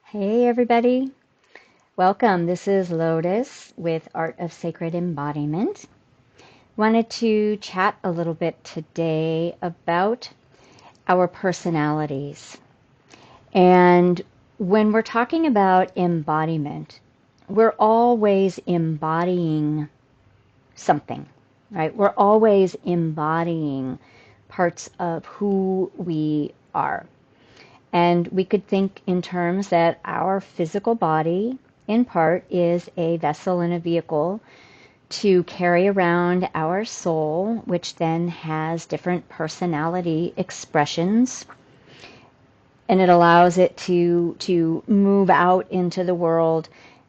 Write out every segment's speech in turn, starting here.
Hey everybody, welcome. This is Lotus with Art of Sacred Embodiment. Wanted to chat a little bit today about our personalities. And when we're talking about embodiment, we're always embodying something, right? We're always embodying parts of who we are. And we could think in terms that our physical body, in part, is a vessel and a vehicle to carry around our soul, which then has different personality expressions. And it allows it to move out into the world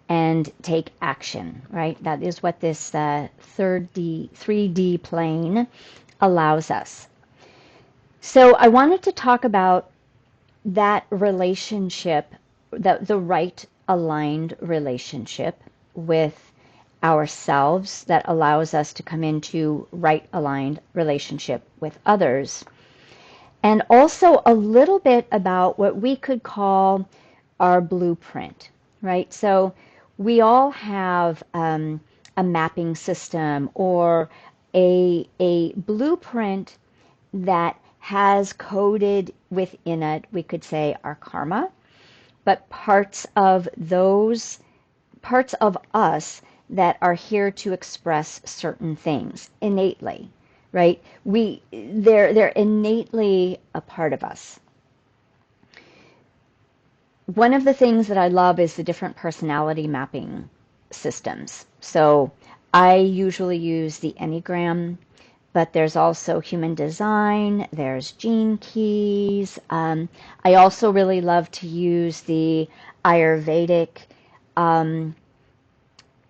and take action, right? That is what this 3D plane allows us. So I wanted to talk about that relationship, the right aligned relationship with ourselves that allows us to come into right aligned relationship with others. And also a little bit about what we could call our blueprint, right? So we all have a mapping system or a blueprint that has coded within it, we could say, our karma, but parts of us that are here to express certain things innately, right? They're innately a part of us. One of the things that I love is the different personality mapping systems. So I usually use the Enneagram, but there's also human design, there's gene keys. I also really love to use the Ayurvedic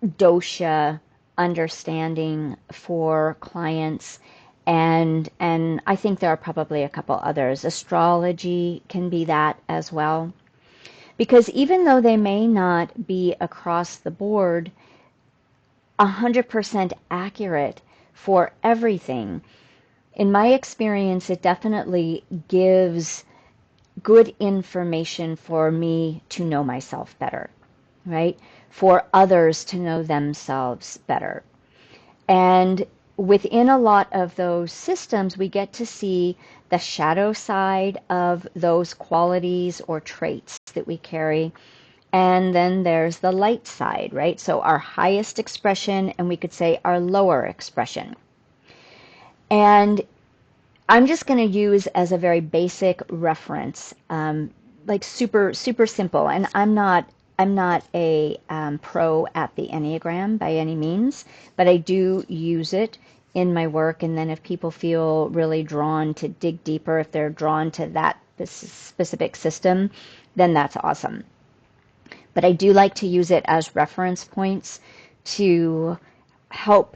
dosha understanding for clients. And I think there are probably a couple others. Astrology can be that as well. Because even though they may not be across the board 100% accurate for everything, in my experience, it definitely gives good information for me to know myself better, right? For others to know themselves better. And within a lot of those systems, we get to see the shadow side of those qualities or traits that we carry. And then there's the light side, right? So our highest expression, and we could say our lower expression. And I'm just going to use as a very basic reference, like super simple. And I'm not a pro at the Enneagram by any means, but I do use it in my work. And then if people feel really drawn to dig deeper, if they're drawn to that specific system, then that's awesome. But I do like to use it as reference points to help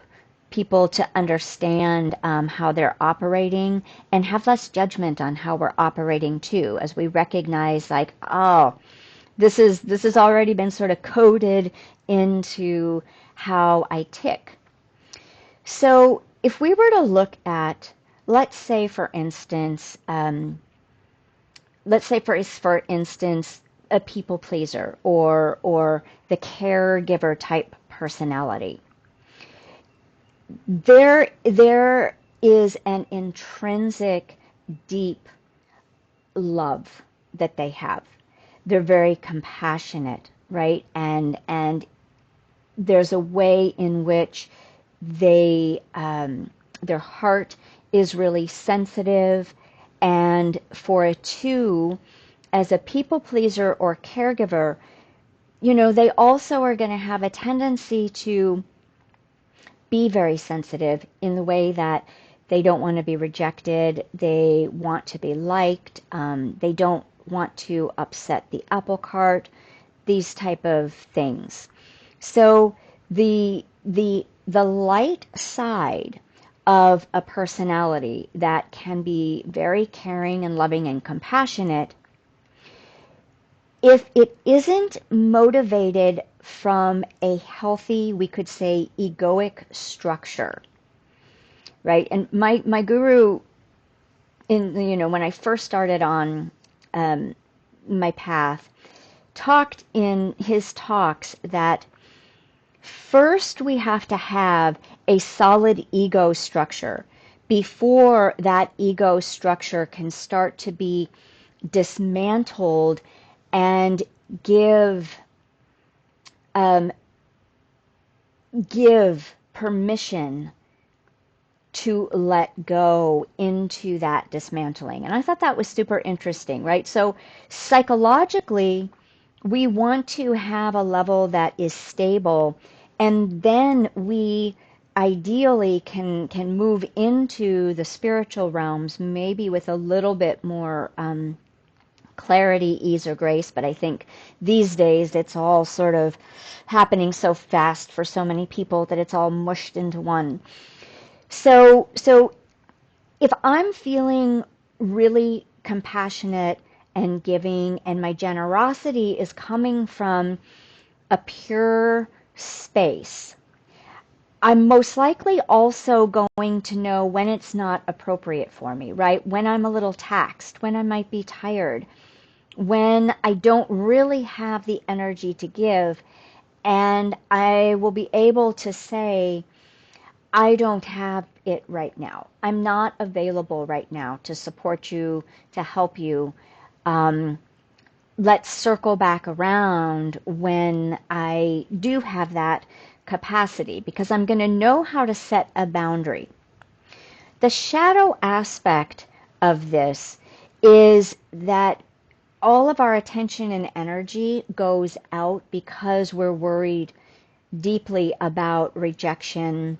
people to understand how they're operating and have less judgment on how we're operating too, as we recognize like, oh, this has already been sort of coded into how I tick. So if we were to look at, let's say for instance, a people pleaser or the caregiver type personality. There is an intrinsic deep love that they have. They're very compassionate, right? And there's a way in which they their heart is really sensitive, and for a two, as a people pleaser or caregiver, they also are going to have a tendency to be very sensitive in the way that they don't want to be rejected, they want to be liked, they don't want to upset the apple cart, these type of things. So the light side of a personality that can be very caring and loving and compassionate, if it isn't motivated from a healthy, we could say, egoic structure, right? And my guru, when I first started on my path, talked in his talks that first we have to have a solid ego structure before that ego structure can start to be dismantled and give give permission to let go into that dismantling. And I thought that was super interesting, right? So psychologically, we want to have a level that is stable, and then we ideally can move into the spiritual realms, maybe with a little bit more clarity, ease, or grace. But I think these days it's all sort of happening so fast for so many people that it's all mushed into one. So if I'm feeling really compassionate and giving, and my generosity is coming from a pure space, I'm most likely also going to know when it's not appropriate for me, right? When I'm a little taxed, when I might be tired, when I don't really have the energy to give, and I will be able to say, I don't have it right now. I'm not available right now to support you, to help you. Let's circle back around when I do have that capacity, because I'm going to know how to set a boundary. The shadow aspect of this is that all of our attention and energy goes out because we're worried deeply about rejection,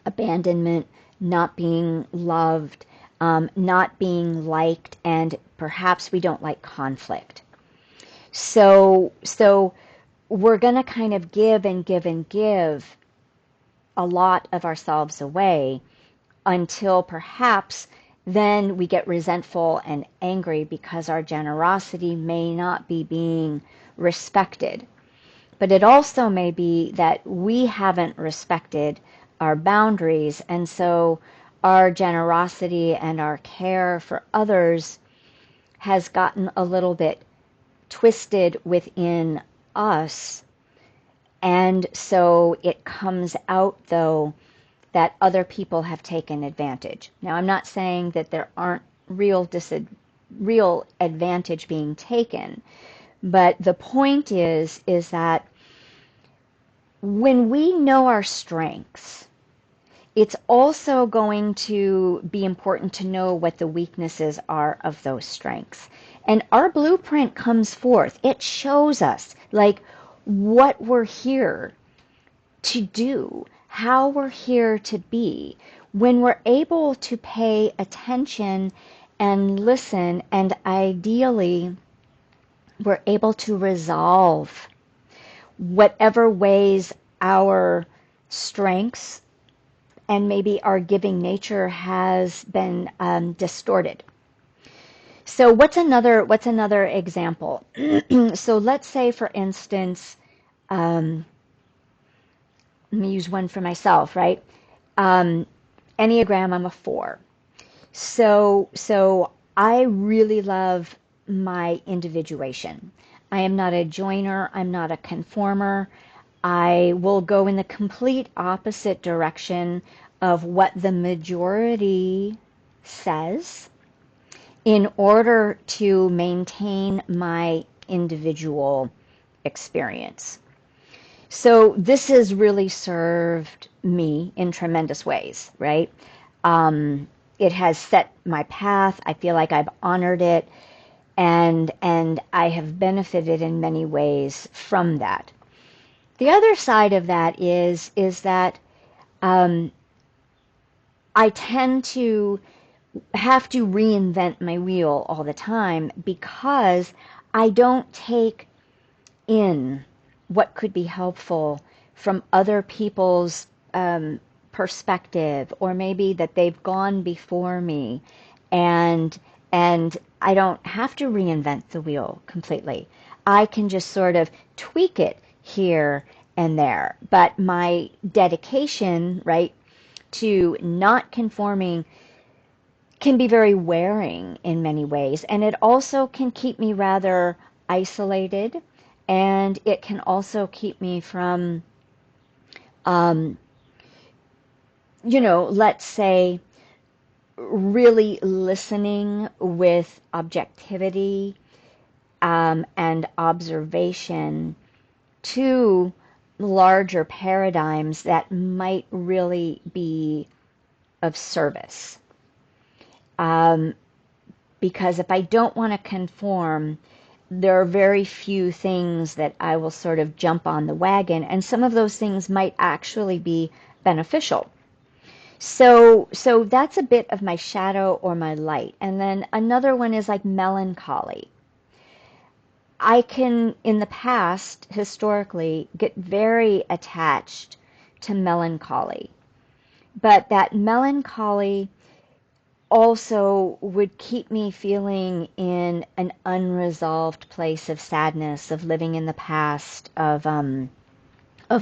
abandonment, not being loved, not being liked, and perhaps we don't like conflict. So we're going to kind of give and give and give a lot of ourselves away until perhaps then we get resentful and angry because our generosity may not be being respected. But it also may be that we haven't respected our boundaries, and so our generosity and our care for others has gotten a little bit twisted within us. And so it comes out, though, that other people have taken advantage. Now, I'm not saying that there aren't real advantage being taken, but the point is that when we know our strengths, it's also going to be important to know what the weaknesses are of those strengths. And our blueprint comes forth. It shows us like what we're here to do, how we're here to be. When we're able to pay attention and listen, and ideally we're able to resolve whatever ways our strengths and maybe our giving nature has been distorted. So what's another example? So let's say, for instance, let me use one for myself, right? Enneagram, I'm a 4. So I really love my individuation. I am not a joiner. I'm not a conformer. I will go in the complete opposite direction of what the majority says in order to maintain my individual experience. So this has really served me in tremendous ways, right? It has set my path. I feel like I've honored it, and I have benefited in many ways from that. The other side of that is that I tend to have to reinvent my wheel all the time because I don't take in what could be helpful from other people's perspective, or maybe that they've gone before me, and I don't have to reinvent the wheel completely. I can just sort of tweak it here and there. But my dedication, right, to not conforming can be very wearing in many ways, and it also can keep me rather isolated, and it can also keep me from, um, let's say, really listening with objectivity and observation to larger paradigms that might really be of service. Because if I don't want to conform, there are very few things that I will sort of jump on the wagon, and some of those things might actually be beneficial. So that's a bit of my shadow or my light. And then another one is like melancholy. I can, in the past, historically, get very attached to melancholy. But that melancholy also would keep me feeling in an unresolved place of sadness, of living in the past, of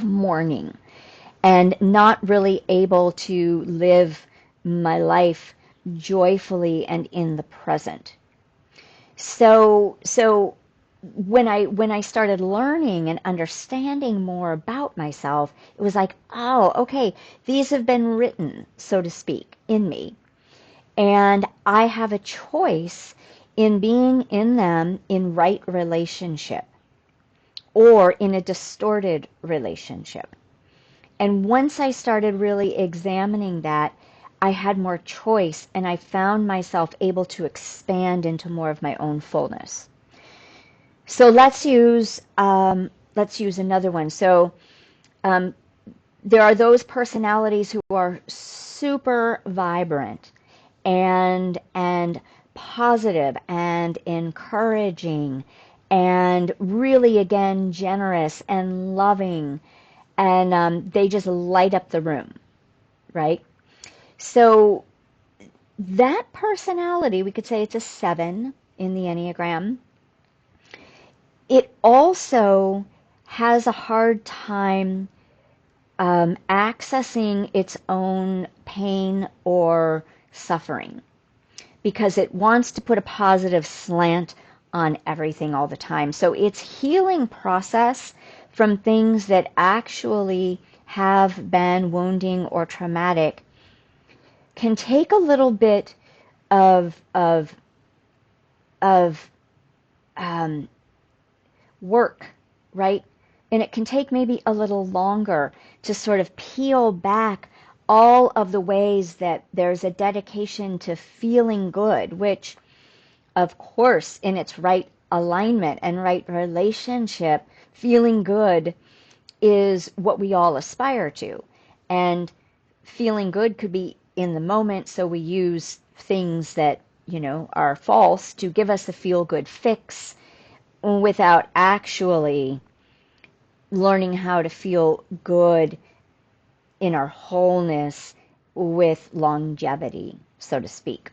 mourning, and not really able to live my life joyfully and in the present. So when I started learning and understanding more about myself, it was like, oh, okay, these have been written, so to speak, in me. And I have a choice in being in them in right relationship or in a distorted relationship. And once I started really examining that, I had more choice and I found myself able to expand into more of my own fullness. So let's use another one. So um, there are those personalities who are super vibrant and positive and encouraging and really, again, generous and loving, and they just light up the room, right? So that personality, we could say it's a 7 in the Enneagram. It also has a hard time accessing its own pain or suffering because it wants to put a positive slant on everything all the time. So its healing process from things that actually have been wounding or traumatic can take a little bit of work, right? And it can take maybe a little longer to sort of peel back all of the ways that there's a dedication to feeling good, which, of course, in its right alignment and right relationship, feeling good is what we all aspire to. And feeling good could be in the moment, so we use things that, are false to give us a feel-good fix without actually learning how to feel good in our wholeness with longevity, so to speak.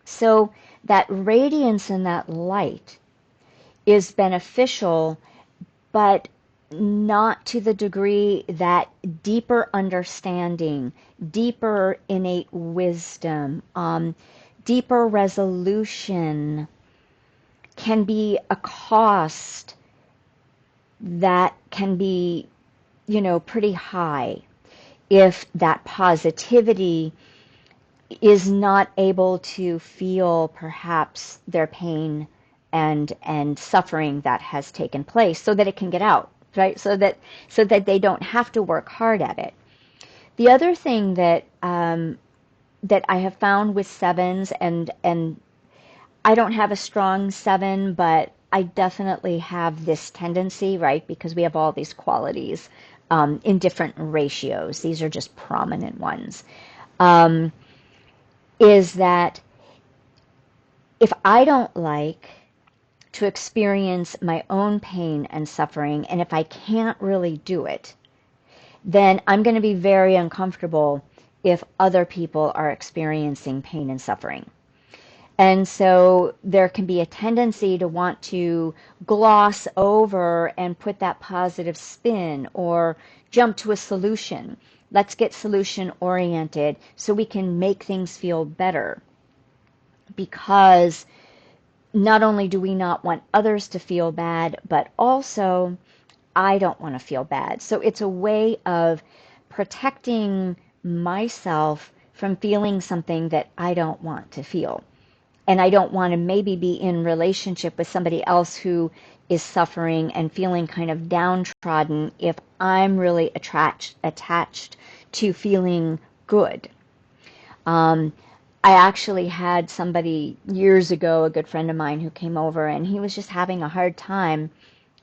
So that radiance and that light is beneficial, but not to the degree that deeper understanding, deeper innate wisdom, deeper resolution can be a cost that can be, pretty high if that positivity is not able to feel perhaps their pain and suffering that has taken place so that it can get out, right? So that they don't have to work hard at it. The other thing that that I have found with 7s, and I don't have a strong 7, but I definitely have this tendency, right? Because we have all these qualities in different ratios. These are just prominent ones. Is that if I don't like to experience my own pain and suffering, and if I can't really do it, then I'm going to be very uncomfortable if other people are experiencing pain and suffering. And so there can be a tendency to want to gloss over and put that positive spin or jump to a solution. Let's get solution oriented so we can make things feel better. Because not only do we not want others to feel bad, but also I don't want to feel bad. So it's a way of protecting myself from feeling something that I don't want to feel. And I don't want to maybe be in relationship with somebody else who is suffering and feeling kind of downtrodden if I'm really attached to feeling good. Um, I actually had somebody years ago, a good friend of mine, who came over and he was just having a hard time.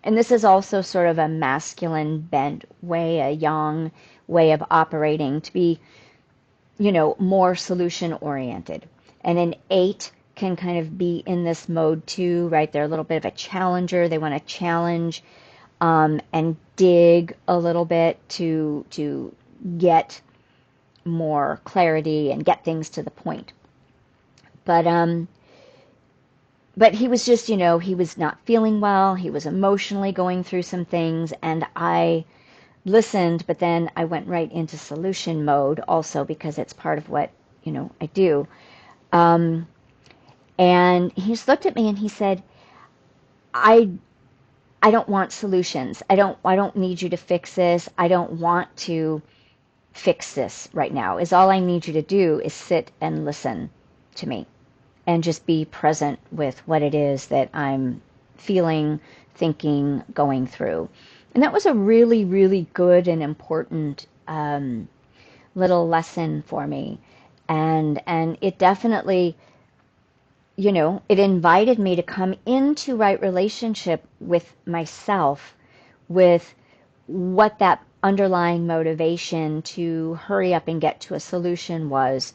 And this is also sort of a masculine bent way, a yang way of operating, to be, more solution oriented. And an 8 can kind of be in this mode too, right? They're a little bit of a challenger. They want to challenge and dig a little bit to get more clarity and get things to the point. But he was just, he was not feeling well. He was emotionally going through some things, and I listened, but then I went right into solution mode also because it's part of what, I do. And he just looked at me and he said, I I don't want solutions. I don't need you to fix this. I don't want to fix this right now. Is all I need you to do is sit and listen to me and just be present with what it is that I'm feeling, thinking, going through. And that was a really, really good and important little lesson for me. And it definitely, it invited me to come into right relationship with myself, with what that underlying motivation to hurry up and get to a solution was.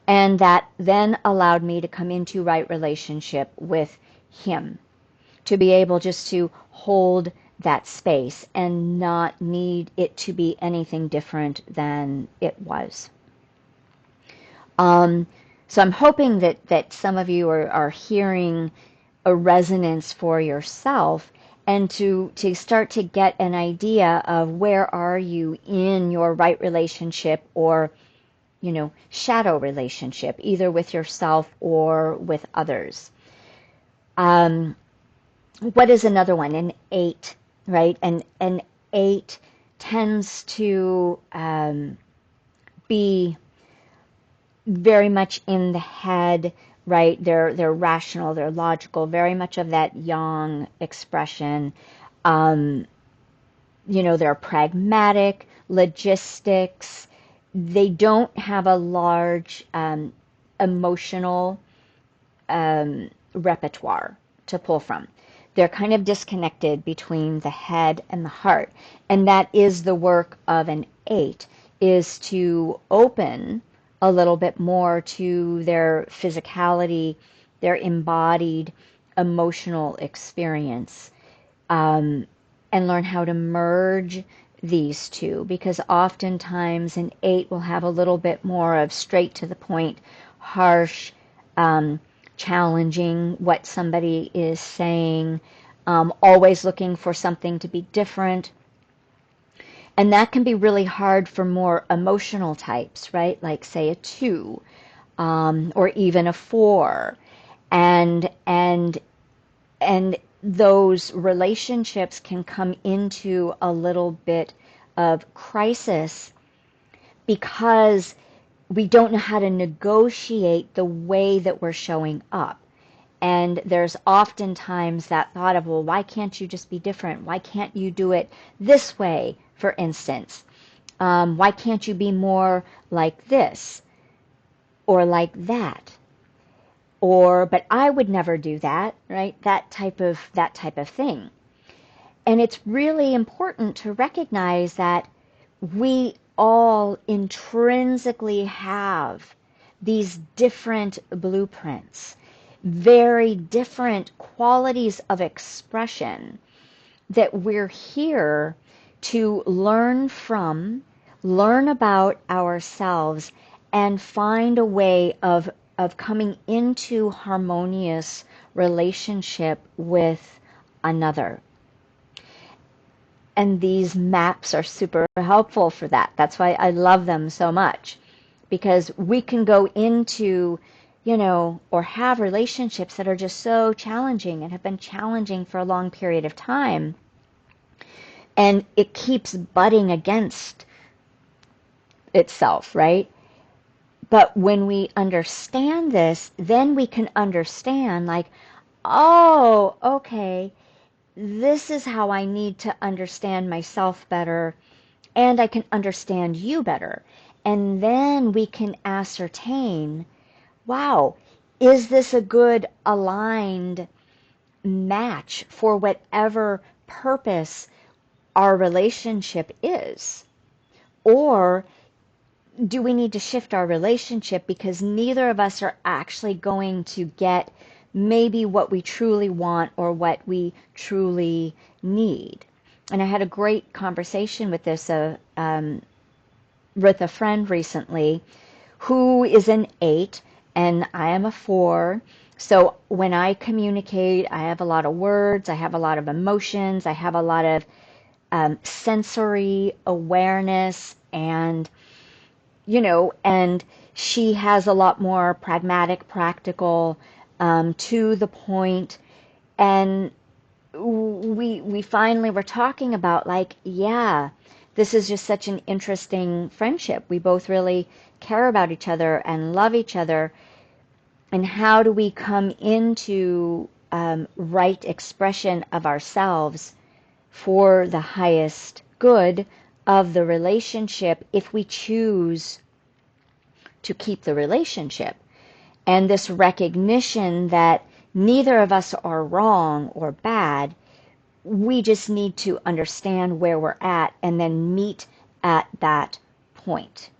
And that then allowed me to come into right relationship with him, to be able just to hold that space and not need it to be anything different than it was. So I'm hoping that some of you are hearing a resonance for yourself, and to start to get an idea of where are you in your right relationship or, shadow relationship, either with yourself or with others. What is another one? An 8, right? And an 8 tends to be very much in the head, right? They're rational, they're logical, very much of that yang expression. They're pragmatic, logistics. They don't have a large emotional repertoire to pull from. They're kind of disconnected between the head and the heart. And that is the work of an 8, is to open a little bit more to their physicality, their embodied emotional experience, and learn how to merge these two, because oftentimes an 8 will have a little bit more of straight to the point, harsh, challenging what somebody is saying, always looking for something to be different. And that can be really hard for more emotional types, right? Like say a 2, or even a 4. And those relationships can come into a little bit of crisis because we don't know how to negotiate the way that we're showing up. And there's oftentimes that thought of, well, why can't you just be different? Why can't you do it this way, for instance? Why can't you be more like this or like that? But I would never do that, right? That type of thing. And it's really important to recognize that we all intrinsically have these different blueprints, very different qualities of expression that we're here to learn from, learn about ourselves, and find a way of coming into harmonious relationship with another. And these maps are super helpful for that. That's why I love them so much, because we can go into or have relationships that are just so challenging and have been challenging for a long period of time. And it keeps butting against itself, right? But when we understand this, then we can understand, like, oh, okay, this is how I need to understand myself better, and I can understand you better. And then we can ascertain, wow, is this a good aligned match for whatever purpose our relationship is? Or do we need to shift our relationship because neither of us are actually going to get maybe what we truly want or what we truly need? And I had a great conversation with this with a friend recently who is an 8 and I am a 4. So when I communicate, I have a lot of words, I have a lot of emotions, I have a lot of sensory awareness, and and she has a lot more pragmatic, practical, to the point. And we finally were talking about, like, yeah, this is just such an interesting friendship. We both really care about each other and love each other. And how do we come into right expression of ourselves for the highest good of the relationship if we choose to keep the relationship? And this recognition that neither of us are wrong or bad, we just need to understand where we're at and then meet at that point.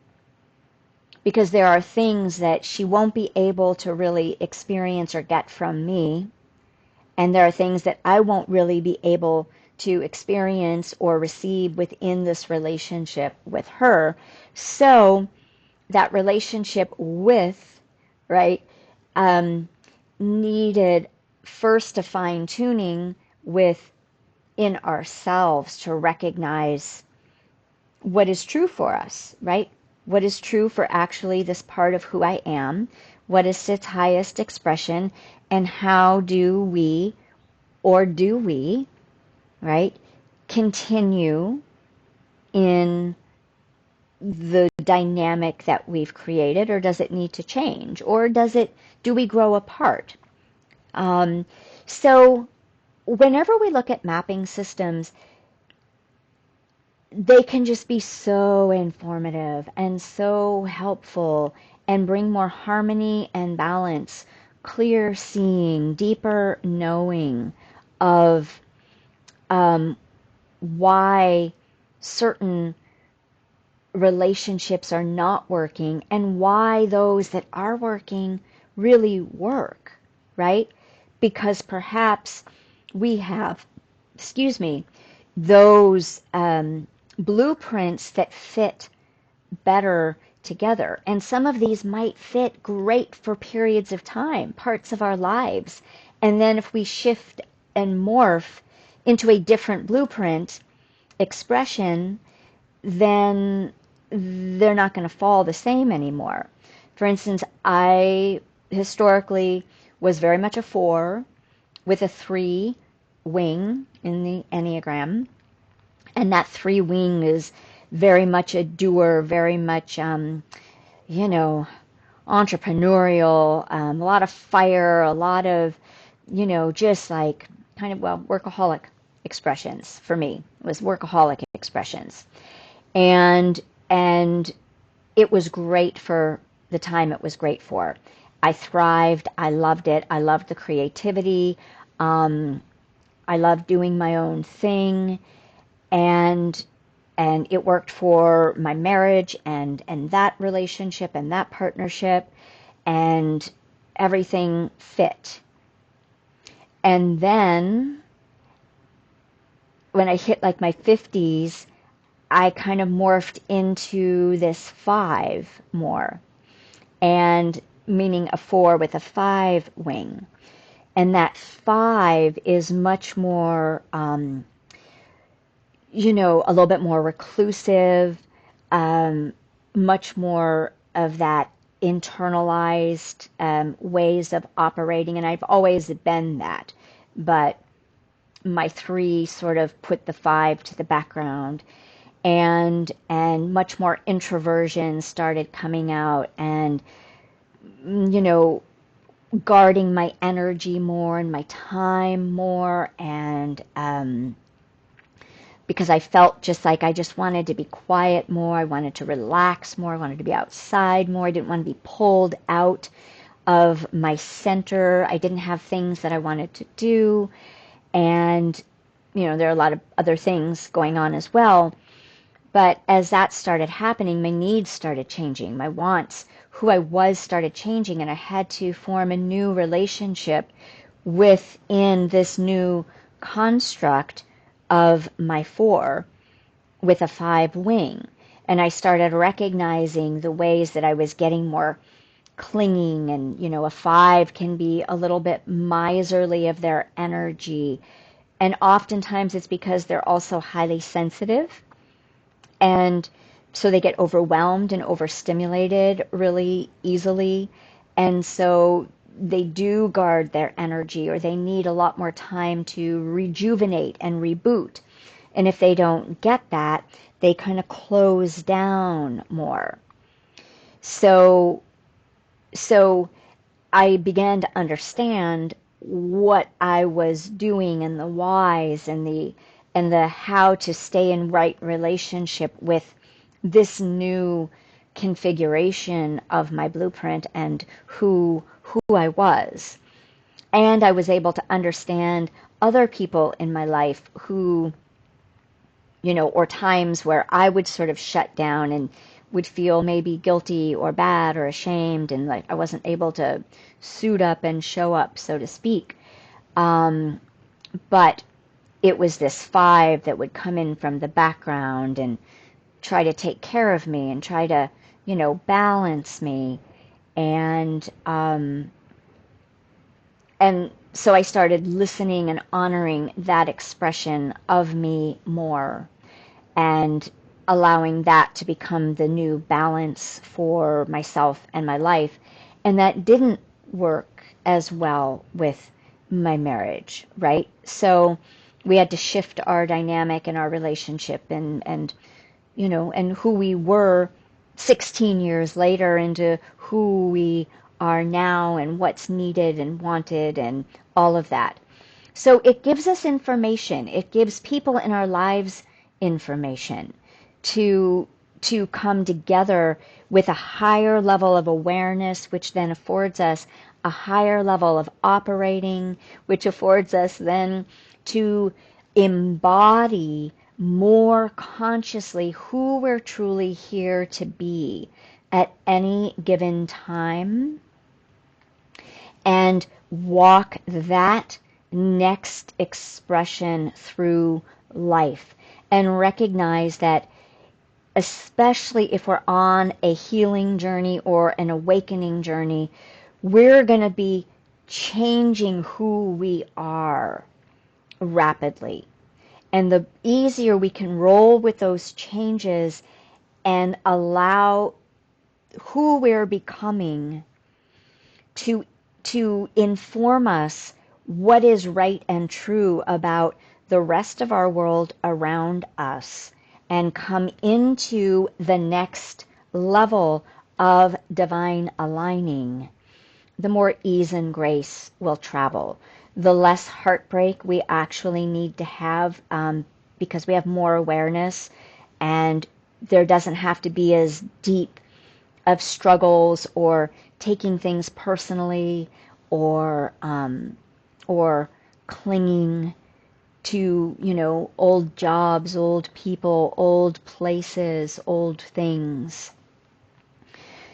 Because there are things that she won't be able to really experience or get from me, and there are things that I won't really be able to experience or receive within this relationship with her. So that relationship with, right, needed first a fine tuning within ourselves to recognize what is true for us, right? What is true for actually this part of who I am? What is its highest expression? And how do we, right, continue in the dynamic that we've created, or does it need to change? Or do we grow apart? So whenever we look at mapping systems, they can just be so informative and so helpful and bring more harmony and balance, clear seeing, deeper knowing of why certain relationships are not working and why those that are working really work, right? Because perhaps we have, those blueprints that fit better together. And some of these might fit great for periods of time, parts of our lives. And then if we shift and morph into a different blueprint expression, then they're not going to fall the same anymore. For instance, I historically was very much a 4 with a 3 wing in the Enneagram. And that 3 wing is very much a doer, very much, entrepreneurial, a lot of fire, a lot of, just like kind of, workaholic expressions for me. It was workaholic expressions. And it was great for the time it was great for. I thrived. I loved it. I loved the creativity. I loved doing my own thing. And it worked for my marriage and that relationship and that partnership, and everything fit. And then when I hit like my 50s, I kind of morphed into this 5 more, and meaning a 4 with a 5 wing. And that 5 is much more, a little bit more reclusive, much more of that internalized ways of operating, and I've always been that, but my 3 sort of put the 5 to the background, and much more introversion started coming out, and you know, guarding my energy more and my time more, and because I felt just like I just wanted to be quiet more, I wanted to relax more, I wanted to be outside more, I didn't want to be pulled out of my center, I didn't have things that I wanted to do, and there are a lot of other things going on as well. But as that started happening, my needs started changing, my wants, who I was started changing, and I had to form a new relationship within this new construct of my 4 with a 5 wing. And I started recognizing the ways that I was getting more clinging, and a 5 can be a little bit miserly of their energy, and oftentimes it's because they're also highly sensitive, and so they get overwhelmed and overstimulated really easily, and so they do guard their energy, or they need a lot more time to rejuvenate and reboot. And if they don't get that, they kind of close down more. So I began to understand what I was doing, and the whys, and the how to stay in right relationship with this new configuration of my blueprint and who I was. And I was able to understand other people in my life who, or times where I would sort of shut down and would feel maybe guilty or bad or ashamed, and like I wasn't able to suit up and show up, so to speak. But it was this 5 that would come in from the background and try to take care of me and try to, balance me. And so I started listening and honoring that expression of me more, and allowing that to become the new balance for myself and my life. And that didn't work as well with my marriage, right? So we had to shift our dynamic and our relationship, and who we were 16 years later into who we are now, and what's needed and wanted, and all of that. So it gives us information. It gives people in our lives information to come together with a higher level of awareness, which then affords us a higher level of operating, which affords us then to embody more consciously who we're truly here to be at any given time, and walk that next expression through life, and recognize that, especially if we're on a healing journey or an awakening journey, we're going to be changing who we are rapidly. And the easier we can roll with those changes and allow who we're becoming to inform us what is right and true about the rest of our world around us, and come into the next level of divine aligning, the more ease and grace will travel. The less heartbreak we actually need to have, because we have more awareness, and there doesn't have to be as deep of struggles or taking things personally, or clinging to old jobs, old people, old places, old things.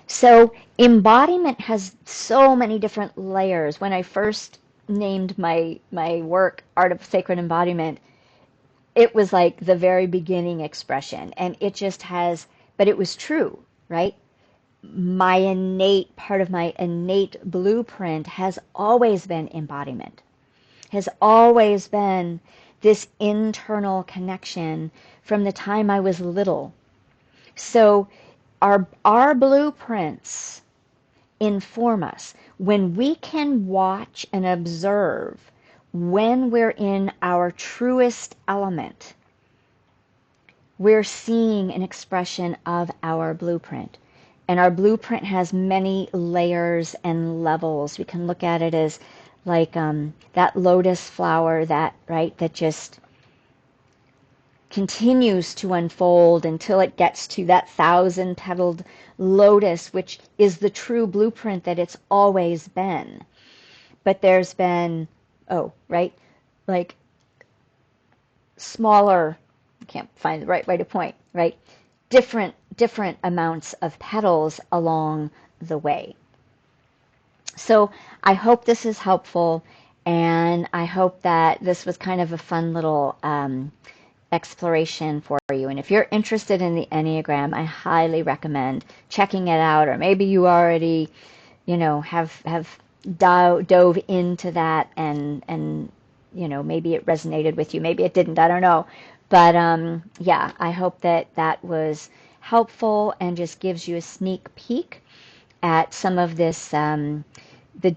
So embodiment has so many different layers. When I first named my work Art of Sacred Embodiment, it was like the very beginning expression, and it just has, but it was true, right? My innate, part of my innate blueprint has always been embodiment, has always been this internal connection from the time I was little. So our blueprints inform us. When we can watch and observe when we're in our truest element, we're seeing an expression of our blueprint. And our blueprint has many layers and levels. We can look at it as like that lotus flower that, right, that just continues to unfold until it gets to that 1,000-petaled lotus, which is the true blueprint that it's always been. But there's been, right, like smaller, I can't find the right way to point, right? Different amounts of petals along the way. So I hope this is helpful, and I hope that this was kind of a fun little exploration for you. And if you're interested in the Enneagram, I highly recommend checking it out, or maybe you already, have dove into that and maybe it resonated with you, maybe it didn't, I don't know. But yeah, I hope that was helpful and just gives you a sneak peek at some of this, the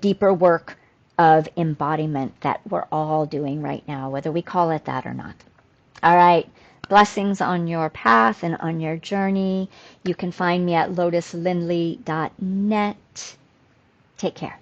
deeper work of embodiment that we're all doing right now, whether we call it that or not. All right. Blessings on your path and on your journey. You can find me at lotuslindley.net. Take care.